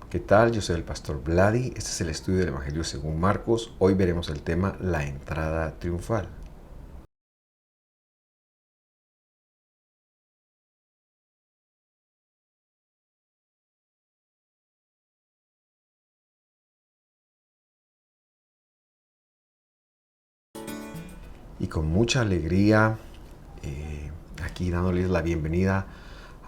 ¿Qué tal? Yo soy el pastor Vladi. Este es el estudio del Evangelio según Marcos. Hoy veremos el tema la entrada triunfal. Y con mucha alegría, aquí dándoles la bienvenida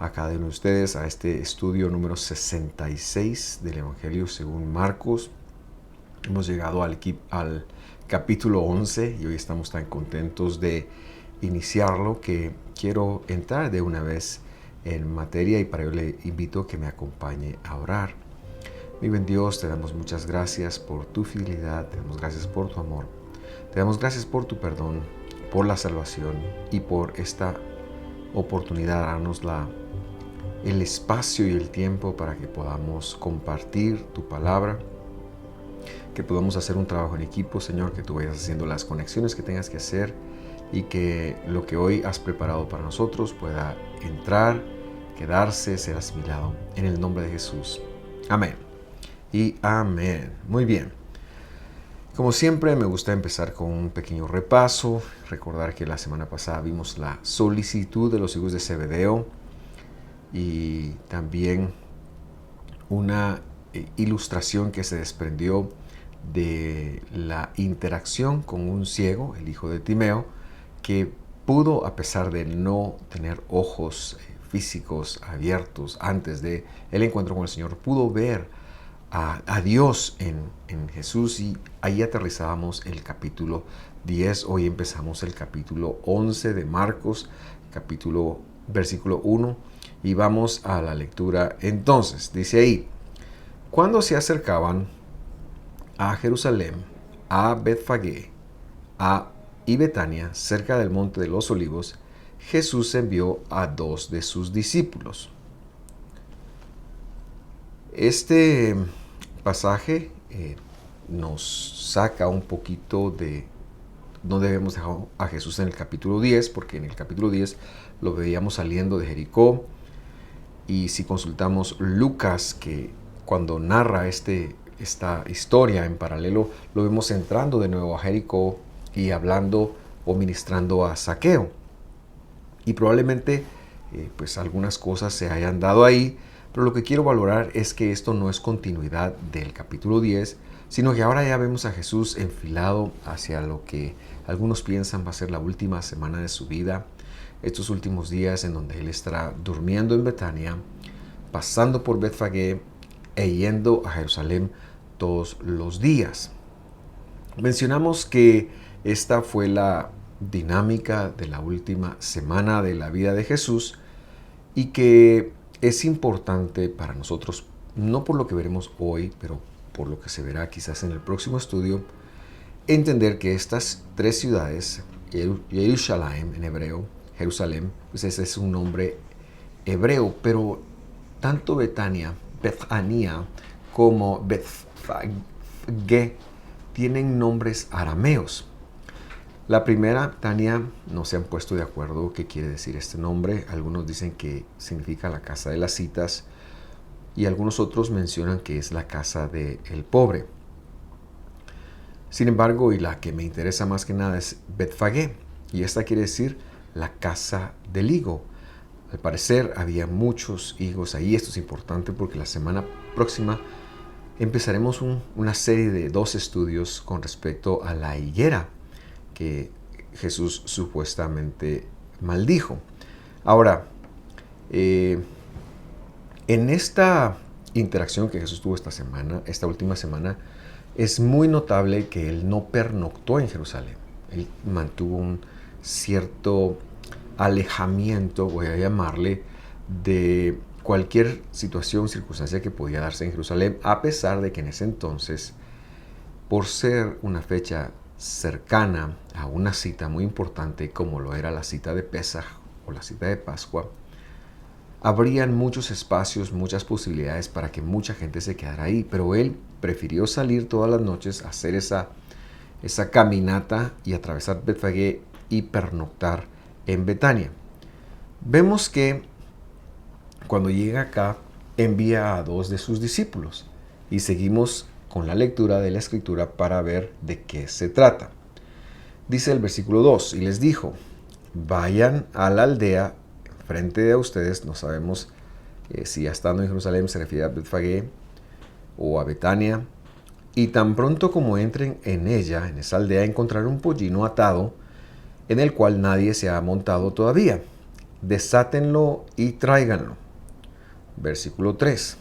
a cada uno de ustedes a este estudio número 66 del Evangelio según Marcos. Hemos llegado al capítulo 11 y hoy estamos tan contentos de iniciarlo que quiero entrar de una vez en materia y para ello le invito a que me acompañe a orar. Mi buen Dios, te damos muchas gracias por tu fidelidad, te damos gracias por tu amor, te damos gracias por tu perdón, por la salvación y por esta oportunidad, darnos el espacio y el tiempo para que podamos compartir tu palabra, que podamos hacer un trabajo en equipo, Señor, que tú vayas haciendo las conexiones que tengas que hacer y que lo que hoy has preparado para nosotros pueda entrar, quedarse, ser asimilado. En el nombre de Jesús. Amén. Y amén. Muy bien. Como siempre, me gusta empezar con un pequeño repaso. Recordar que la semana pasada vimos la solicitud de los hijos de Zebedeo y también una ilustración que se desprendió de la interacción con un ciego, el hijo de Timeo, que pudo, a pesar de no tener ojos físicos abiertos antes de el encuentro con el Señor, pudo ver a Dios en Jesús, y ahí aterrizábamos el capítulo 10. Hoy empezamos el capítulo 11 de Marcos, versículo 1, y vamos a la lectura. Entonces, dice ahí: cuando se acercaban a Jerusalén, a Betfagé y Betania, cerca del monte de los Olivos, Jesús envió a 2 de sus discípulos. Este pasaje nos saca un poquito de... No debemos dejar a Jesús en el capítulo 10, porque en el capítulo 10 lo veíamos saliendo de Jericó. Y si consultamos Lucas, que cuando narra esta historia en paralelo, lo vemos entrando de nuevo a Jericó y hablando o ministrando a Zaqueo. Y probablemente pues algunas cosas se hayan dado ahí, pero lo que quiero valorar es que esto no es continuidad del capítulo 10, sino que ahora ya vemos a Jesús enfilado hacia lo que algunos piensan va a ser la última semana de su vida, estos últimos días en donde él estará durmiendo en Betania, pasando por Betfagé e yendo a Jerusalén todos los días. Mencionamos que esta fue la dinámica de la última semana de la vida de Jesús y que es importante para nosotros, no por lo que veremos hoy, pero por lo que se verá quizás en el próximo estudio, entender que estas 3 ciudades, Jerusalén en hebreo, Jerusalén, pues ese es un nombre hebreo, pero tanto Betania como Betfagé tienen nombres arameos. La primera, Tania, no se han puesto de acuerdo qué quiere decir este nombre. Algunos dicen que significa la casa de las citas y algunos otros mencionan que es la casa del pobre. Sin embargo, y la que me interesa más que nada es Betfagé, y esta quiere decir la casa del higo. Al parecer había muchos higos ahí. Esto es importante porque la semana próxima empezaremos una serie de 2 estudios con respecto a la higuera que Jesús supuestamente maldijo. Ahora, en esta interacción que Jesús tuvo esta última semana, es muy notable que él no pernoctó en Jerusalén. Él mantuvo un cierto alejamiento, voy a llamarle, de cualquier situación, circunstancia que podía darse en Jerusalén, a pesar de que en ese entonces, por ser una fecha cercana a una cita muy importante como lo era la cita de Pesaj o la cita de Pascua, habrían muchos espacios, muchas posibilidades para que mucha gente se quedara ahí, pero él prefirió salir todas las noches a hacer esa caminata y atravesar Betfagé y pernoctar en Betania. Vemos que cuando llega acá envía a 2 de sus discípulos. Y seguimos con la lectura de la escritura para ver de qué se trata. Dice el versículo 2, y les dijo, vayan a la aldea frente de ustedes, no sabemos si ya estando en Jerusalén se refiere a Betfagé o a Betania, y tan pronto como entren en ella, en esa aldea, encontrarán un pollino atado en el cual nadie se ha montado todavía. Desátenlo y tráiganlo. Versículo 3.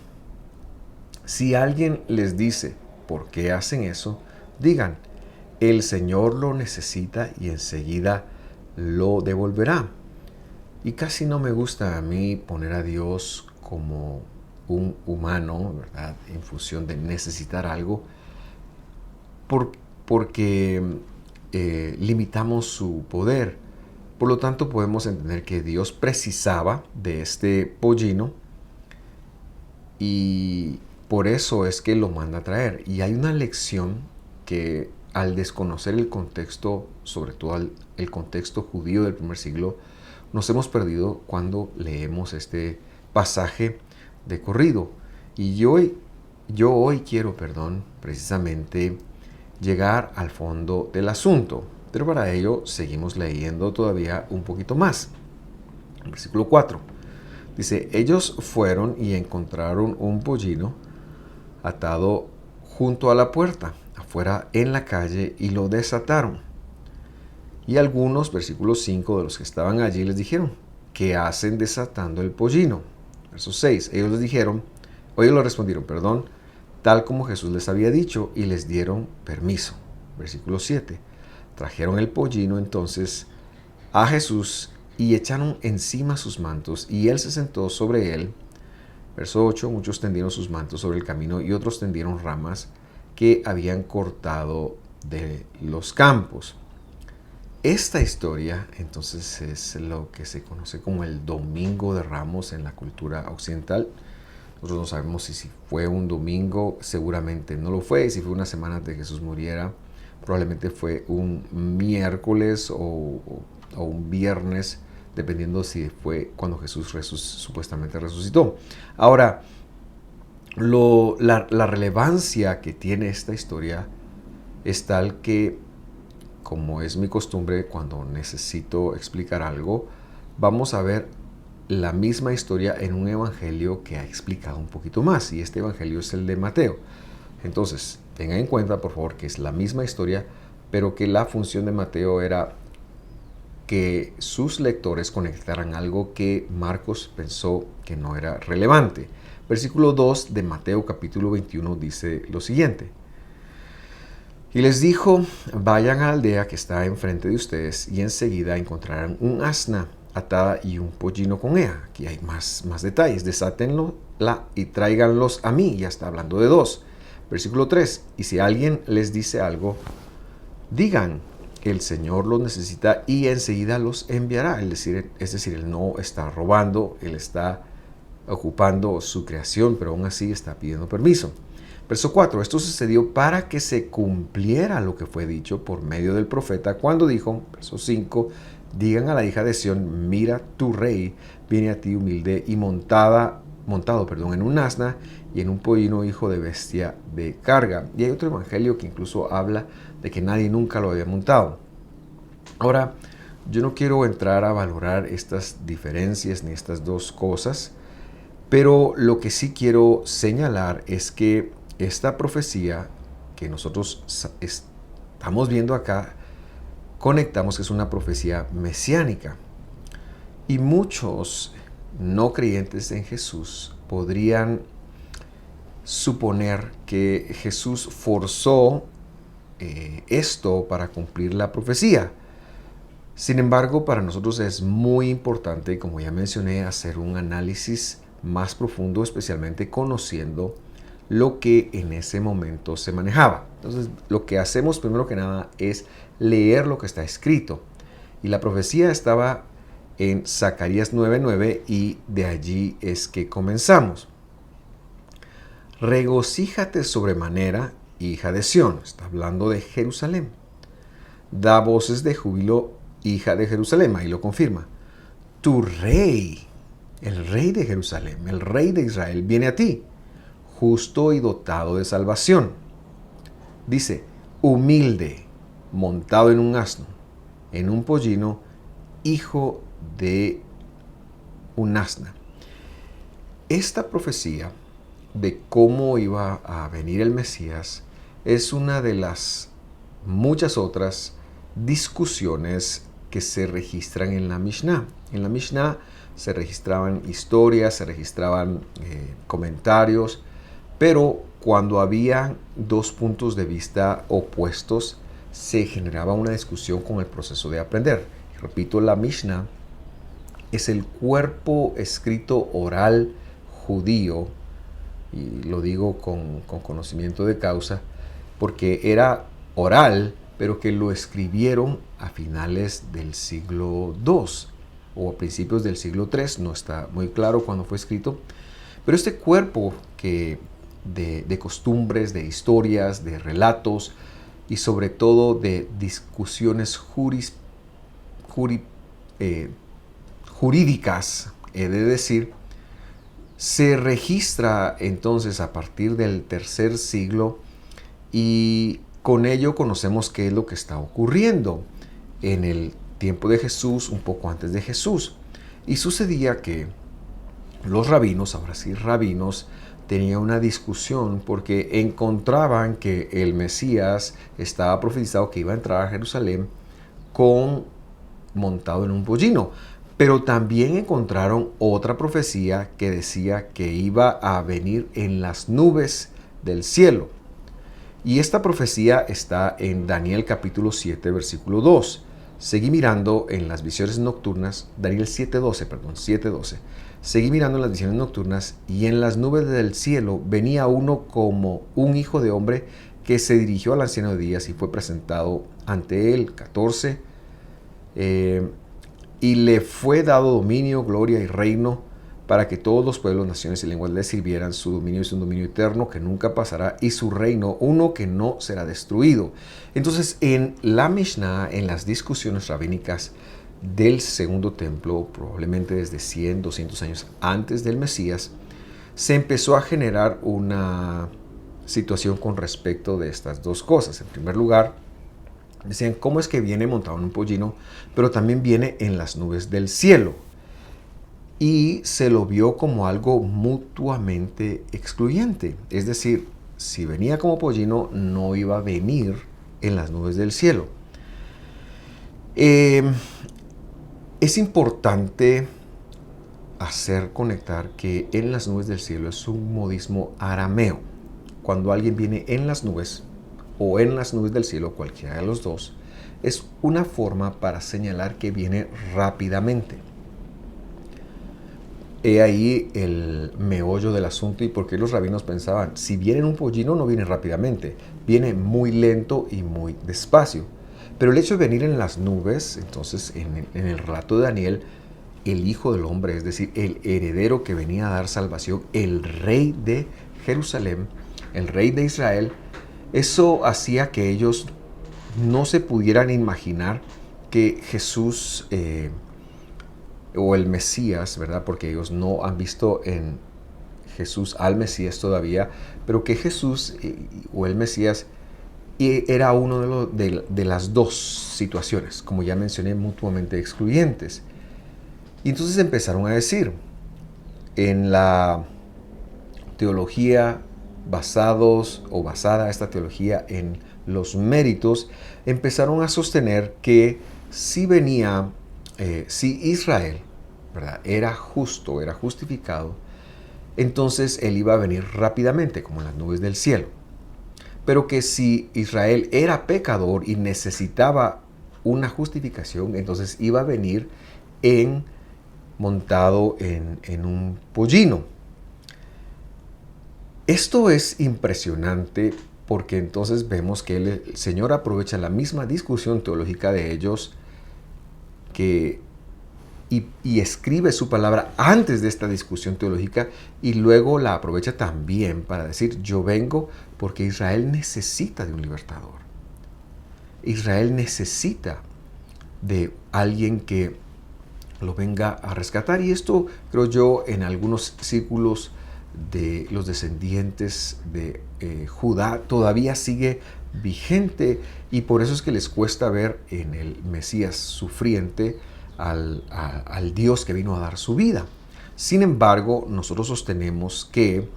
Si alguien les dice, ¿por qué hacen eso? Digan, el Señor lo necesita y enseguida lo devolverá. Y casi no me gusta a mí poner a Dios como un humano, ¿verdad? En función de necesitar algo, porque limitamos su poder. Por lo tanto, podemos entender que Dios precisaba de este pollino y por eso es que lo manda a traer. Y hay una lección que al desconocer el contexto, sobre todo el contexto judío del primer siglo, nos hemos perdido cuando leemos este pasaje de corrido. Y yo hoy quiero, precisamente llegar al fondo del asunto. Pero para ello seguimos leyendo todavía un poquito más. El versículo 4 dice, ellos fueron y encontraron un pollino atado junto a la puerta, afuera en la calle, y lo desataron. Y algunos, versículo 5, de los que estaban allí les dijeron, ¿qué hacen desatando el pollino? Verso 6, ellos le respondieron, tal como Jesús les había dicho, y les dieron permiso. Versículo 7, trajeron el pollino entonces a Jesús y echaron encima sus mantos, y él se sentó sobre él. Verso 8, muchos tendieron sus mantos sobre el camino y otros tendieron ramas que habían cortado de los campos. Esta historia entonces es lo que se conoce como el Domingo de Ramos en la cultura occidental. Nosotros no sabemos si fue un domingo, seguramente no lo fue, y si fue una semana antes de que Jesús muriera, probablemente fue un miércoles o un viernes, dependiendo si fue cuando Jesús supuestamente resucitó. Ahora, la relevancia que tiene esta historia es tal que, como es mi costumbre cuando necesito explicar algo, vamos a ver la misma historia en un evangelio que ha explicado un poquito más, y este evangelio es el de Mateo. Entonces, tengan en cuenta, por favor, que es la misma historia, pero que la función de Mateo era que sus lectores conectaran algo que Marcos pensó que no era relevante. Versículo 2 de Mateo capítulo 21 dice lo siguiente. Y les dijo, vayan a la aldea que está enfrente de ustedes y enseguida encontrarán un asna atada y un pollino con ella. Aquí hay más detalles. Desátenlo y tráiganlos a mí. Ya está hablando de 2. Versículo 3. Y si alguien les dice algo, digan, el Señor los necesita y enseguida los enviará. Es decir, Él no está robando, Él está ocupando su creación, pero aún así está pidiendo permiso. Verso 4. Esto sucedió para que se cumpliera lo que fue dicho por medio del profeta cuando dijo, verso 5, digan a la hija de Sión, mira, tu rey viene a ti humilde y montado en un asna y en un pollino, hijo de bestia de carga. Y hay otro evangelio que incluso habla de que nadie nunca lo había montado. Ahora, yo no quiero entrar a valorar estas diferencias ni estas dos cosas, pero lo que sí quiero señalar es que esta profecía que nosotros estamos viendo acá, conectamos que es una profecía mesiánica. Y muchos no creyentes en Jesús podrían suponer que Jesús forzó esto para cumplir la profecía. Sin embargo, para nosotros es muy importante, como ya mencioné, hacer un análisis más profundo, especialmente conociendo lo que en ese momento se manejaba. Entonces, lo que hacemos primero que nada es leer lo que está escrito. Y la profecía estaba en Zacarías 9:9 y de allí es que comenzamos. Regocíjate sobremanera, hija de Sión. Está hablando de Jerusalén. Da voces de júbilo, hija de Jerusalén. Ahí lo confirma. Tu rey el rey de Jerusalén, el rey de Israel, viene a ti, justo y dotado de salvación. Dice, humilde, montado en un asno, en un pollino, hijo de un asna. Esta profecía de cómo iba a venir el Mesías es una de las muchas otras discusiones que se registran en la Mishnah. En la Mishnah se registraban historias, se registraban comentarios, pero cuando había dos puntos de vista opuestos, se generaba una discusión con el proceso de aprender. Repito, la Mishnah es el cuerpo escrito oral judío, y lo digo con conocimiento de causa, porque era oral, pero que lo escribieron a finales del siglo II o a principios del siglo III, no está muy claro cuándo fue escrito, pero este cuerpo de costumbres, de historias, de relatos y sobre todo de discusiones jurídicas, he de decir, se registra entonces a partir del tercer siglo y con ello conocemos qué es lo que está ocurriendo en el tiempo de Jesús, un poco antes de Jesús. Y sucedía que los rabinos, ahora sí rabinos, tenían una discusión porque encontraban que el Mesías estaba profetizado que iba a entrar a Jerusalén montado en un pollino. Pero también encontraron otra profecía que decía que iba a venir en las nubes del cielo. Y esta profecía está en Daniel capítulo 7, versículo 2. Seguí mirando en las visiones nocturnas, Daniel 7:12. Seguí mirando en las visiones nocturnas y en las nubes del cielo venía uno como un hijo de hombre que se dirigió al anciano de días y fue presentado ante él. 14. Y le fue dado dominio, gloria y reino para que todos los pueblos, naciones y lenguas le sirvieran. Su dominio es un dominio eterno que nunca pasará y su reino uno que no será destruido. Entonces, en la Mishnah, en las discusiones rabínicas del segundo templo, probablemente desde 100, 200 años antes del Mesías, se empezó a generar una situación con respecto de estas dos cosas. En primer lugar, decían, ¿cómo es que viene montado en un pollino, pero también viene en las nubes del cielo? Y se lo vio como algo mutuamente excluyente. Es decir, si venía como pollino, no iba a venir en las nubes del cielo. Es importante hacer conectar que en las nubes del cielo es un modismo arameo. Cuando alguien viene en las nubes o en las nubes del cielo, cualquiera de los dos, es una forma para señalar que viene rápidamente. He ahí el meollo del asunto y por qué los rabinos pensaban, si viene en un pollino no viene rápidamente, viene muy lento y muy despacio. Pero el hecho de venir en las nubes, entonces en el relato de Daniel, el Hijo del Hombre, es decir, el heredero que venía a dar salvación, el rey de Jerusalén, el rey de Israel, eso hacía que ellos no se pudieran imaginar que Jesús o el Mesías, ¿verdad? Porque ellos no han visto en Jesús al Mesías todavía, pero que Jesús o el Mesías era uno de las dos situaciones, como ya mencioné, mutuamente excluyentes. Y entonces empezaron a decir, en la teología basada esta teología en los méritos, empezaron a sostener que si venía, si Israel, ¿verdad?, era justo, era justificado, entonces él iba a venir rápidamente, como en las nubes del cielo. Pero que si Israel era pecador y necesitaba una justificación, entonces iba a venir montado en un pollino. Esto es impresionante porque entonces vemos que el Señor aprovecha la misma discusión teológica de ellos y escribe su palabra antes de esta discusión teológica y luego la aprovecha también para decir, yo vengo porque Israel necesita de un libertador. Israel necesita de alguien que lo venga a rescatar. Y esto, creo yo, en algunos círculos de los descendientes de Judá todavía sigue vigente, y por eso es que les cuesta ver en el Mesías sufriente al Dios que vino a dar su vida. Sin embargo, nosotros sostenemos que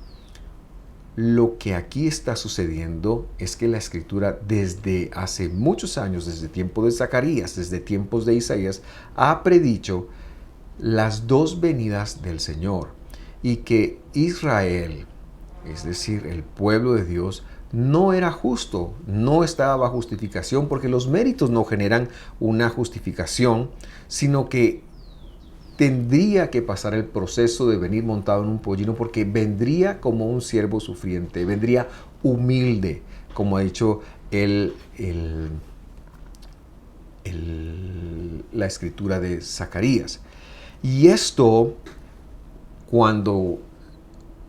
lo que aquí está sucediendo es que la Escritura desde hace muchos años, desde tiempos de Zacarías, desde tiempos de Isaías, ha predicho las dos venidas del Señor, y que Israel, es decir, el pueblo de Dios, no era justo, no estaba bajo justificación, porque los méritos no generan una justificación, sino que tendría que pasar el proceso de venir montado en un pollino, porque vendría como un siervo sufriente, vendría humilde, como ha dicho la escritura de Zacarías. Y esto, cuando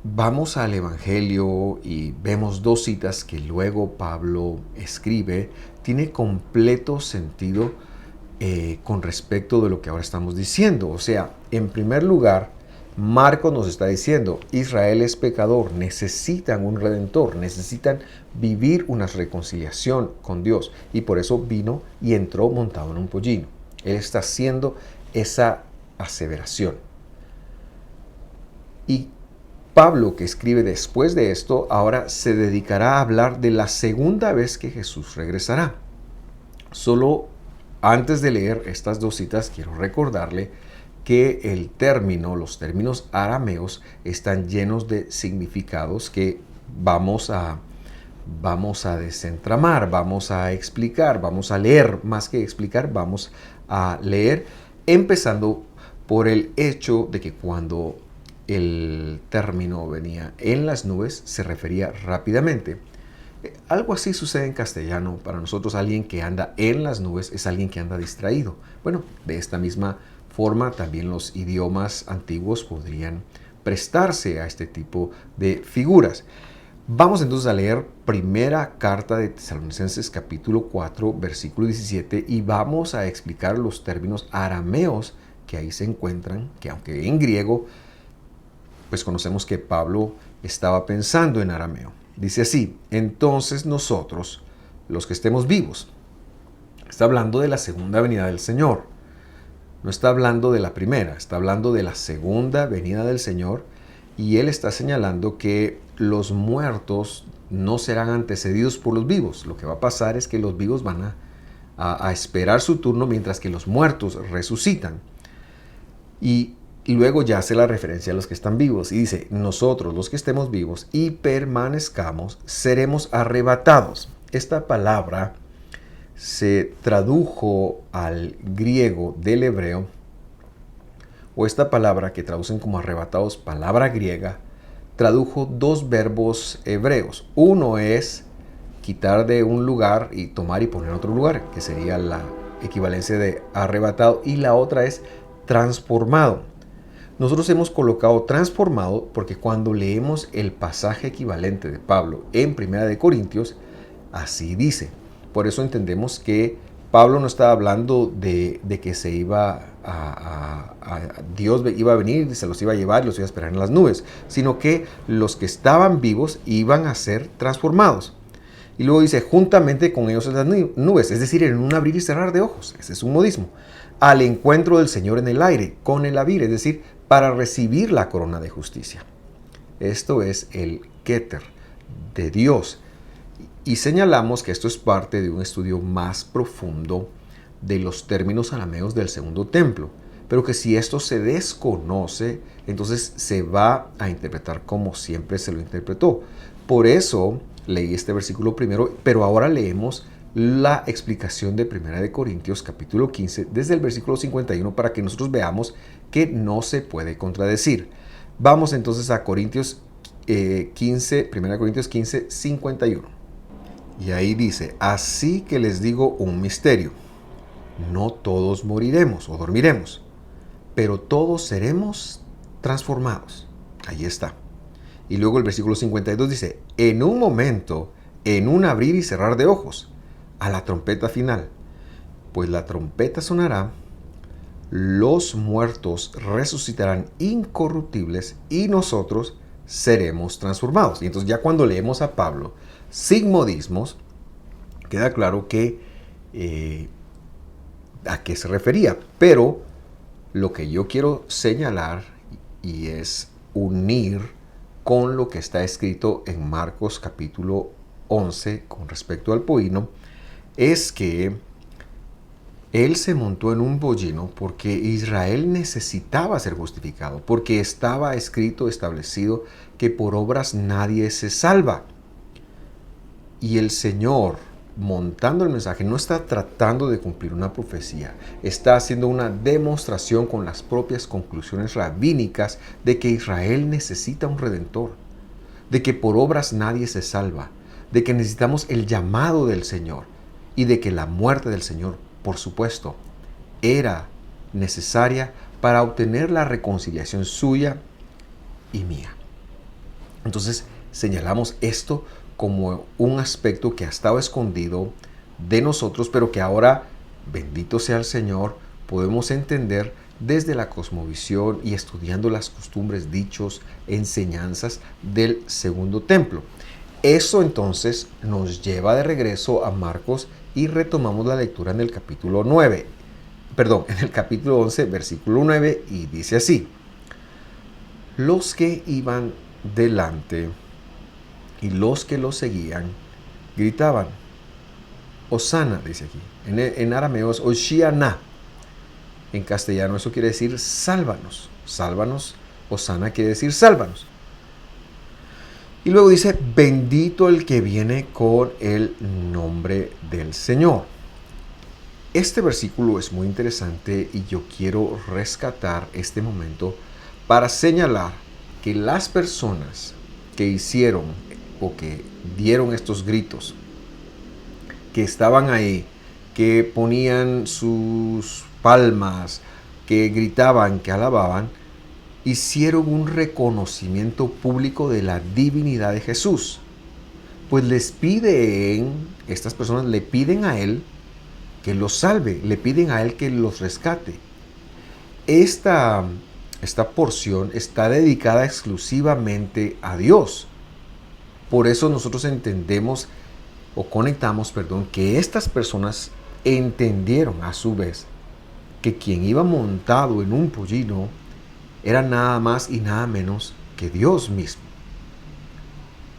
vamos al Evangelio y vemos dos citas que luego Pablo escribe, tiene completo sentido con respecto de lo que ahora estamos diciendo. O sea, en primer lugar, Marcos nos está diciendo, Israel es pecador, necesitan un redentor, necesitan vivir una reconciliación con Dios, y por eso vino y entró montado en un pollino. Él está haciendo esa aseveración. Y Pablo, que escribe después de esto, ahora se dedicará a hablar de la segunda vez que Jesús regresará. Solo antes de leer estas dos citas, quiero recordarle que los términos arameos están llenos de significados que vamos a desentramar, vamos a explicar, vamos a leer, más que explicar, vamos a leer, empezando por el hecho de que cuando el término venía en las nubes, se refería rápidamente. Algo así sucede en castellano. Para nosotros, alguien que anda en las nubes es alguien que anda distraído. Bueno, de esta misma forma, también los idiomas antiguos podrían prestarse a este tipo de figuras. Vamos entonces a leer primera carta de Tesalonicenses capítulo 4, versículo 17, y vamos a explicar los términos arameos que ahí se encuentran, que aunque en griego, pues conocemos que Pablo estaba pensando en arameo. Dice así: entonces nosotros, los que estemos vivos, está hablando de la segunda venida del Señor. No está hablando de la primera, está hablando de la segunda venida del Señor, y él está señalando que los muertos no serán antecedidos por los vivos. Lo que va a pasar es que los vivos van a esperar su turno, mientras que los muertos resucitan. Y luego ya hace la referencia a los que están vivos y dice: nosotros, los que estemos vivos y permanezcamos, seremos arrebatados. Esta palabra se tradujo al griego del hebreo, o esta palabra que traducen como arrebatados, palabra griega, tradujo dos verbos hebreos. Uno es quitar de un lugar y tomar y poner en otro lugar, que sería la equivalencia de arrebatado, y la otra es transformado. Nosotros hemos colocado transformado porque cuando leemos el pasaje equivalente de Pablo en 1 Corintios, así dice. Por eso entendemos que Pablo no estaba hablando de que se iba Dios iba a venir y se los iba a llevar y los iba a esperar en las nubes, sino que los que estaban vivos iban a ser transformados. Y luego dice, juntamente con ellos en las nubes, es decir, en un abrir y cerrar de ojos. Ese es un modismo. Al encuentro del Señor en el aire, con el abrir, es decir, para recibir la corona de justicia. Esto es el Keter de Dios. Y señalamos que esto es parte de un estudio más profundo de los términos arameos del segundo templo, pero que si esto se desconoce, entonces se va a interpretar como siempre se lo interpretó. Por eso leí este versículo primero, pero ahora leemos la explicación de 1 Corintios capítulo 15 desde el versículo 51 para que nosotros veamos que no se puede contradecir. Vamos entonces a Corintios 15, 1 Corintios 15, 51. Y ahí dice, así que les digo un misterio. No todos moriremos o dormiremos, pero todos seremos transformados. Ahí está. Y luego el versículo 52 dice, en un momento, en un abrir y cerrar de ojos, a la trompeta final. Pues la trompeta sonará, los muertos resucitarán incorruptibles y nosotros seremos transformados. Y entonces ya cuando leemos a Pablo, sin modismos, queda claro que a qué se refería. Pero lo que yo quiero señalar y es unir con lo que está escrito en Marcos capítulo 11 con respecto al pollino, es que él se montó en un pollino porque Israel necesitaba ser justificado, porque estaba escrito, establecido, que por obras nadie se salva. Y el Señor, montando el mensaje, no está tratando de cumplir una profecía, está haciendo una demostración con las propias conclusiones rabínicas de que Israel necesita un redentor, de que por obras nadie se salva, de que necesitamos el llamado del Señor y de que la muerte del Señor, por supuesto, era necesaria para obtener la reconciliación suya y mía. Entonces señalamos esto como un aspecto que ha estado escondido de nosotros, pero que ahora, bendito sea el Señor, podemos entender desde la cosmovisión y estudiando las costumbres, dichos, enseñanzas del segundo templo. Eso entonces nos lleva de regreso a Marcos y retomamos la lectura en el capítulo 9, en el capítulo 11, versículo 9, y dice así: los que iban delante y los que lo seguían gritaban, Hosana, dice aquí. En arameo es Hoshiana. En castellano eso quiere decir sálvanos. Sálvanos, Hosana quiere decir sálvanos. Y luego dice, bendito el que viene con el nombre del Señor. Este versículo es muy interesante y yo quiero rescatar este momento para señalar que las personas que hicieron o que dieron estos gritos, que estaban ahí, que ponían sus palmas, que gritaban, que alababan, hicieron un reconocimiento público de la divinidad de Jesús. Pues estas personas le piden a Él que los salve, le piden a Él que los rescate. Esta porción está dedicada exclusivamente a Dios. Por eso nosotros entendemos o conectamos, que estas personas entendieron a su vez que quien iba montado en un pollino era nada más y nada menos que Dios mismo.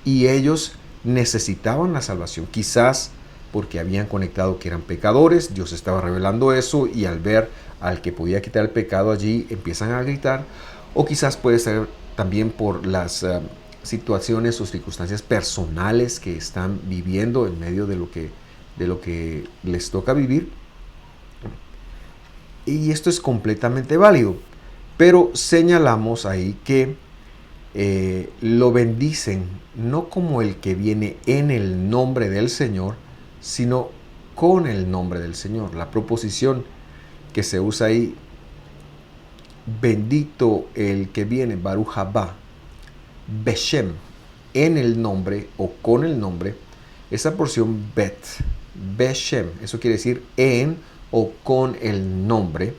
Y ellos necesitaban la salvación, quizás porque habían conectado que eran pecadores, Dios estaba revelando eso y al ver al que podía quitar el pecado allí empiezan a gritar, o quizás puede ser también por las situaciones o circunstancias personales que están viviendo en medio de lo que les toca vivir. Y esto es completamente válido, pero señalamos ahí que lo bendicen no como el que viene en el nombre del Señor, sino con el nombre del Señor. La proposición que se usa ahí, bendito el que viene, Baruch haba, Beshem, en el nombre o con el nombre, esa porción bet, Beshem, eso quiere decir en o con el nombre.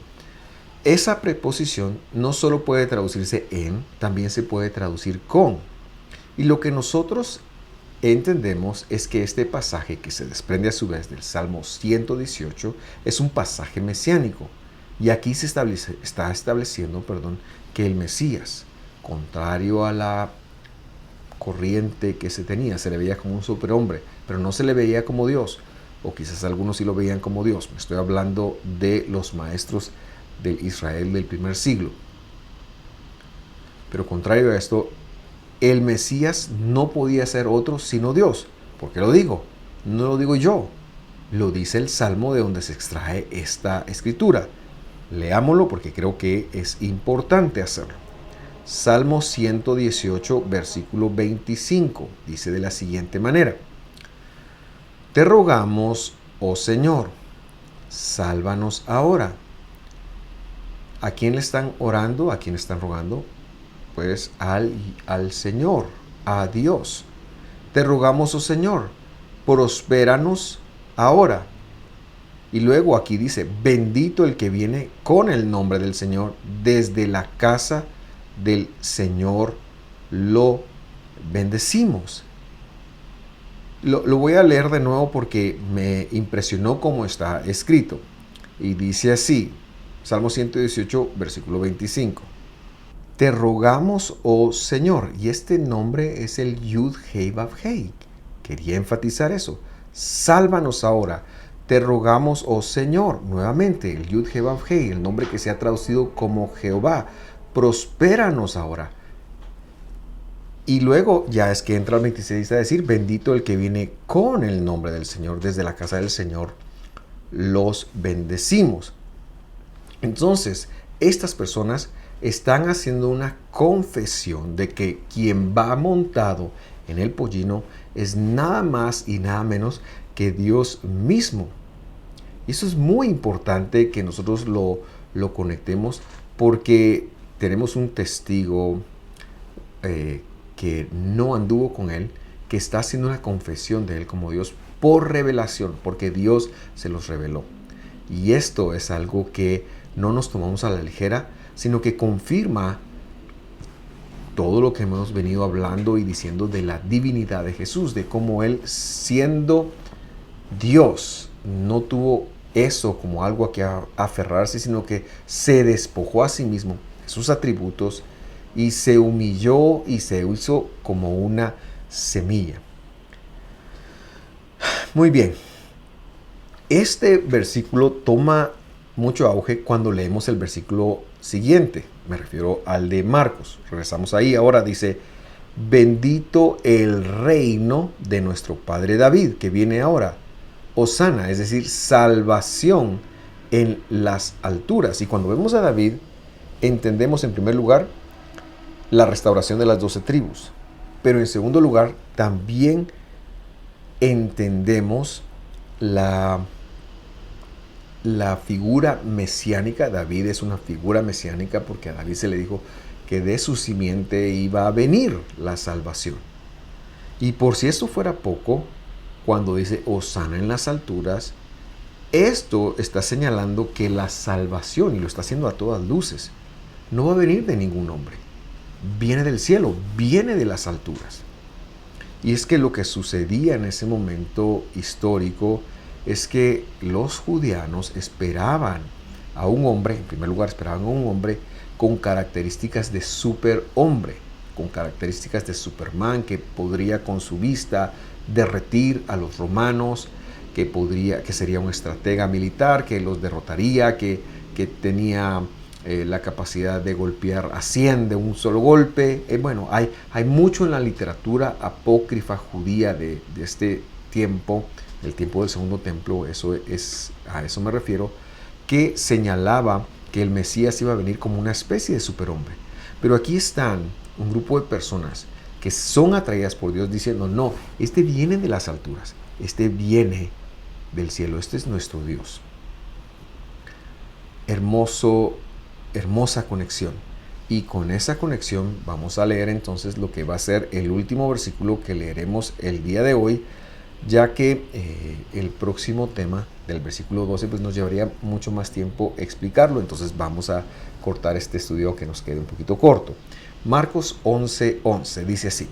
Esa preposición no solo puede traducirse en, también se puede traducir con. Y lo que nosotros entendemos es que este pasaje, que se desprende a su vez del Salmo 118, es un pasaje mesiánico. Y aquí se está estableciendo que el Mesías, contrario a la corriente que se tenía, se le veía como un superhombre, pero no se le veía como Dios, o quizás algunos sí lo veían como Dios. Me estoy hablando de los maestros del Israel del primer siglo. Pero contrario a esto, el Mesías no podía ser otro sino Dios. ¿Por qué lo digo? No lo digo yo, lo dice el Salmo de donde se extrae esta escritura. Leámoslo porque creo que es importante hacerlo. Salmo 118, versículo 25, dice de la siguiente manera: te rogamos, oh Señor, sálvanos ahora. ¿A quién le están orando? ¿A quién están rogando? Pues al Señor, a Dios. Te rogamos, oh Señor, prospéranos ahora. Y luego aquí dice, bendito el que viene con el nombre del Señor, desde la casa del Señor lo bendecimos. Lo voy a leer de nuevo porque me impresionó cómo está escrito. Y dice así, Salmo 118, versículo 25. Te rogamos, oh Señor, y este nombre es el Yud Hei Vav Hei. Quería enfatizar eso. Sálvanos ahora. Te rogamos, oh Señor, nuevamente el Yud Hei Vav Hei, el nombre que se ha traducido como Jehová. Prospéranos ahora. Y luego ya es que entra el 26 a decir, bendito el que viene con el nombre del Señor, desde la casa del Señor los bendecimos. Entonces, estas personas están haciendo una confesión de que quien va montado en el pollino es nada más y nada menos que Dios mismo. Y eso es muy importante que nosotros lo conectemos porque tenemos un testigo que no anduvo con él, que está haciendo una confesión de él como Dios por revelación, porque Dios se los reveló. Y esto es algo que no nos tomamos a la ligera, sino que confirma todo lo que hemos venido hablando y diciendo de la divinidad de Jesús, de cómo Él, siendo Dios, no tuvo eso como algo a que aferrarse, sino que se despojó a sí mismo, sus atributos, y se humilló y se hizo como una semilla. Muy bien. Este versículo toma mucho auge cuando leemos el versículo siguiente. Me refiero al de Marcos. Regresamos ahí. Ahora dice, bendito el reino de nuestro Padre David, que viene ahora. Hosana, es decir, salvación en las alturas. Y cuando vemos a David, entendemos en primer lugar la restauración de las 12 tribus. Pero en segundo lugar, también entendemos la figura mesiánica. David es una figura mesiánica porque a David se le dijo que de su simiente iba a venir la salvación. Y por si esto fuera poco, cuando dice Hosana en las alturas, esto está señalando que la salvación, y lo está haciendo a todas luces, no va a venir de ningún hombre. Viene del cielo, viene de las alturas. Y es que lo que sucedía en ese momento histórico es que los judianos esperaban a un hombre, en primer lugar esperaban a un hombre con características de superhombre, con características de Superman, que podría con su vista derretir a los romanos, que sería un estratega militar, que los derrotaría, que tenía la capacidad de golpear a 100 de un solo golpe. Bueno, hay mucho en la literatura apócrifa judía de este tiempo, el tiempo del Segundo Templo, a eso me refiero, que señalaba que el Mesías iba a venir como una especie de superhombre. Pero aquí están un grupo de personas que son atraídas por Dios diciendo, no, este viene de las alturas, este viene del cielo, este es nuestro Dios. Hermosa conexión. Y con esa conexión vamos a leer entonces lo que va a ser el último versículo que leeremos el día de hoy, ya que el próximo tema del versículo 12 pues nos llevaría mucho más tiempo explicarlo. Entonces vamos a cortar este estudio que nos quede un poquito corto. Marcos 11:11 dice así: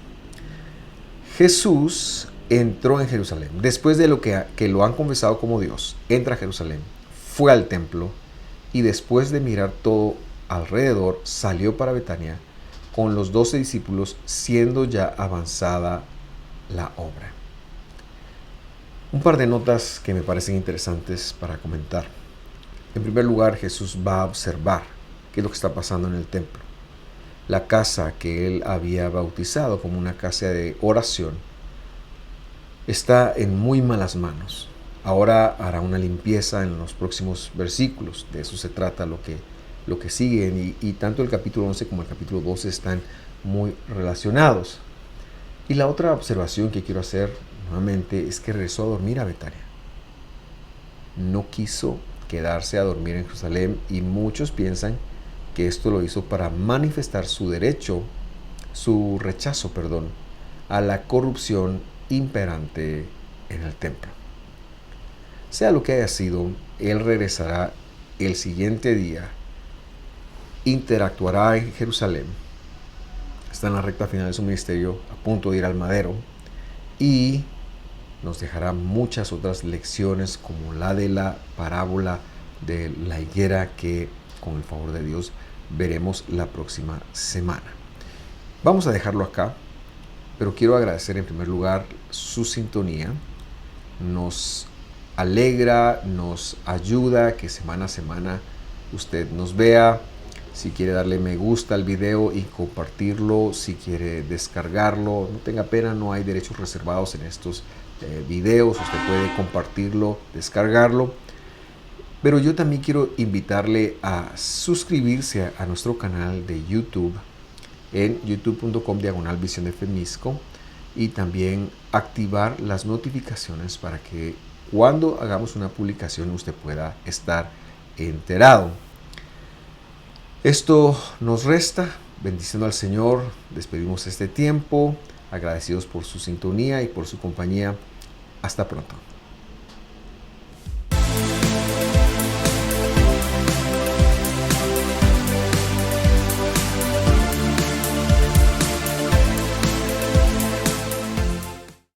Jesús entró en Jerusalén. Después de que lo han confesado como Dios, entra a Jerusalén, fue al templo y después de mirar todo alrededor, salió para Betania con los 12 discípulos, siendo ya avanzada la obra. Un par de notas que me parecen interesantes para comentar. En primer lugar, Jesús va a observar qué es lo que está pasando en el templo. La casa que él había bautizado como una casa de oración está en muy malas manos. Ahora hará una limpieza en los próximos versículos. De eso se trata lo que siguen. Y tanto el capítulo 11 como el capítulo 12 están muy relacionados. Y la otra observación que quiero hacer nuevamente es que regresó a dormir a Betania. No quiso quedarse a dormir en Jerusalén y muchos piensan que esto lo hizo para manifestar su rechazo, a la corrupción imperante en el templo. Sea lo que haya sido, Él regresará el siguiente día, interactuará en Jerusalén, está en la recta final de su ministerio, a punto de ir al madero, y nos dejará muchas otras lecciones como la de la parábola de la higuera que con el favor de Dios veremos la próxima semana. Vamos a dejarlo acá, pero quiero agradecer en primer lugar su sintonía. Nos alegra, nos ayuda que semana a semana usted nos vea. Si quiere darle me gusta al video y compartirlo, si quiere descargarlo, no tenga pena, no hay derechos reservados en estos videos. Usted puede compartirlo, descargarlo. Pero yo también quiero invitarle a suscribirse a nuestro canal de YouTube en youtube.com/Visión de Femisco, y también activar las notificaciones para que cuando hagamos una publicación usted pueda estar enterado. Esto nos resta, bendiciendo al Señor, despedimos este tiempo, agradecidos por su sintonía y por su compañía. Hasta pronto.